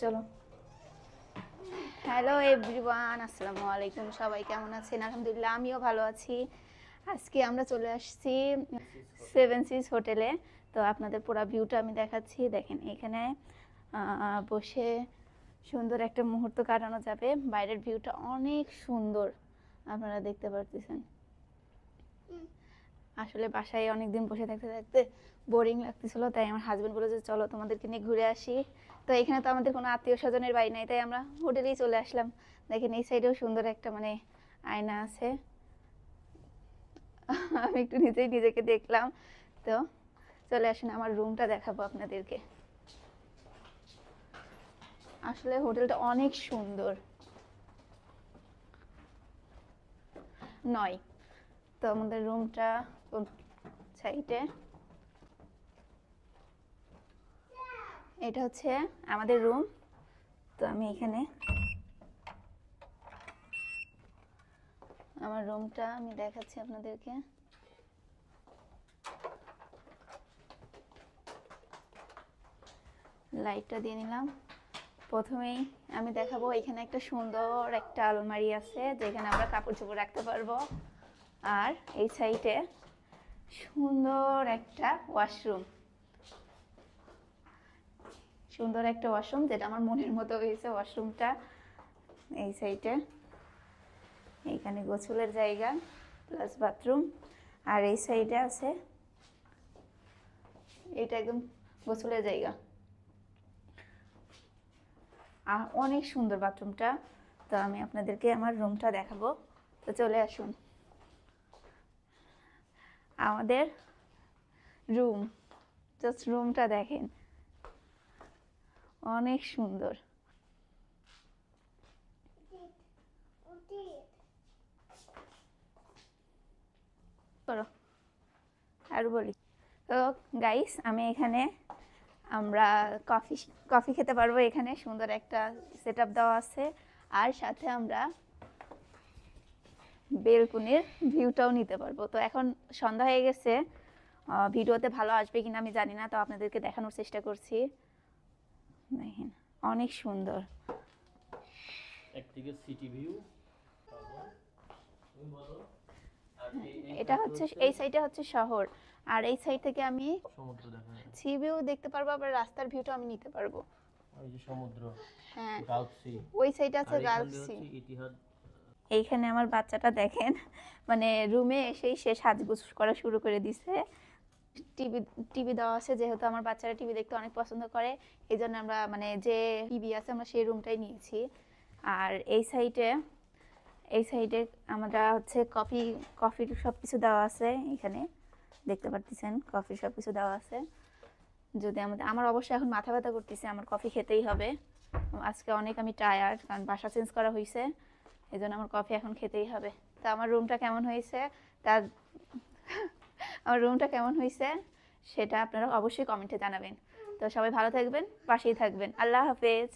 চলো। Hello everyone, আসসালামু আলাইকুম। সবাই কেমন আছেন? আলহামদুলিল্লাহ, আমিও ভালো আছি। আজকে আমরা চলে আসছি সেভেন সিজ হোটেলে। তো আপনাদের পুরো ভিউটা আমি দেখাচ্ছি। দেখেন, এখানে বসে সুন্দর একটা মুহূর্ত কাটানো যাবে। বাইরের ভিউটা অনেক সুন্দর, আপনারা দেখতে পারতেছেন। আসলে বাসায় অনেকদিন বসে থাকতে থাকতে বোরিং লাগতেছিল, তাই আমার হাজবেন্ড বলে যে চলো তোমাদেরকে নিয়ে ঘুরে আসি। তো এখানে তো আমাদের কোনো আত্মীয় স্বজনের বাড়ি নাই, তাই আমরা হোটেলেই চলে আসলাম। দেখেন, এই সাইডেও সুন্দর একটা আয়না আছে। আমি একটু নিজেই নিজেকে দেখলাম। তো চলে আসেন, আমার রুমটা দেখাবো আপনাদেরকে। আসলে হোটেলটা অনেক সুন্দর। 9। তো আমাদের রুমটা সাইডে, এটা হচ্ছে আমাদের রুম। তো আমি এখানে আমার রুমটা আমি দেখাচ্ছি আপনাদেরকে। লাইটটা দিয়ে নিলাম। প্রথমেই আমি দেখাবো, এখানে একটা সুন্দর একটা আলমারি আছে যেখানে আমরা কাপড় চোপড় রাখতে পারবো। আর এই সাইডে সুন্দর একটা ওয়াশরুম, যেটা আমার মনের মতো হয়েছে ওয়াশরুমটা। এই সাইডে এইখানে গোসলের জায়গা প্লাস বাথরুম। আর এই সাইডে আছে, এটা একদম গোসলের জায়গা। অনেক সুন্দর বাথরুমটা। তো আমি আপনাদেরকে আমার রুমটা দেখাবো। তো চলে আসুন আমাদের রুম। জাস্ট রুমটা দেখেন, অনেক সুন্দর। করো, আর বলি। তো গাইস, আমি এখানে আমরা কফি কফি খেতে পারবো। এখানে সুন্দর একটা সেট আপ দেওয়া আছে। আর সাথে আমরা বেলকুনির ভিউটাও নিতে পারবো। তো এখন সন্ধ্যা হয়ে গেছে, ভিডিওতে ভালো আসবে কিনা আমি জানি না, তো আপনাদেরকে দেখানোর চেষ্টা করছি। দেখেন, অনেক সুন্দর। একদিকে সিটি ভিউ, এটা হচ্ছে, এই সাইডে হচ্ছে শহর, আর এই সাইড থেকে আমি সমুদ্র দেখা যায়। সি ভিউ দেখতে পারবো, আবার রাস্তার ভিউটা আমি নিতে পারবো। ওই যে সমুদ্র, হ্যাঁ, গালফ সি। ওই সাইডে আছে আর এখান গালফ দিয়ে সি। হচ্ছে ইতিহাদ। এইখানে আমার বাচ্চাটা দেখেন, রুমে এসেই সে সাজগোজ করা শুরু করে দিছে। টিভি টিভি দেওয়া আছে, যেহেতু আমার বাচ্চারা টিভি দেখতে অনেক পছন্দ করে, এই জন্য আমরা যে টিভি আছে আমরা সেই রুমটাই নিয়েছি। আর এই সাইডে আমরা হচ্ছে কফির সব কিছু দেওয়া আছে। এখানে দেখতে পারতেছেন কফির সব কিছু দেওয়া আছে। যদি আমার অবশ্যই এখন মাথা ব্যথা করতেছে, আমার কফি খেতেই হবে। আজকে অনেক আমি টায়ার্ড, কারণ বাসা চেঞ্জ করা হয়েছে, এই জন্য আমার কফি এখন খেতেই হবে। তো আমার রুমটা কেমন হয়েছে তার আমার রুমটা কেমন হয়েছে সেটা আপনারা অবশ্যই কমেন্টে জানাবেন। তো সবাই ভালো থাকবেন, পাশেই থাকবেন। আল্লাহ হাফেজ।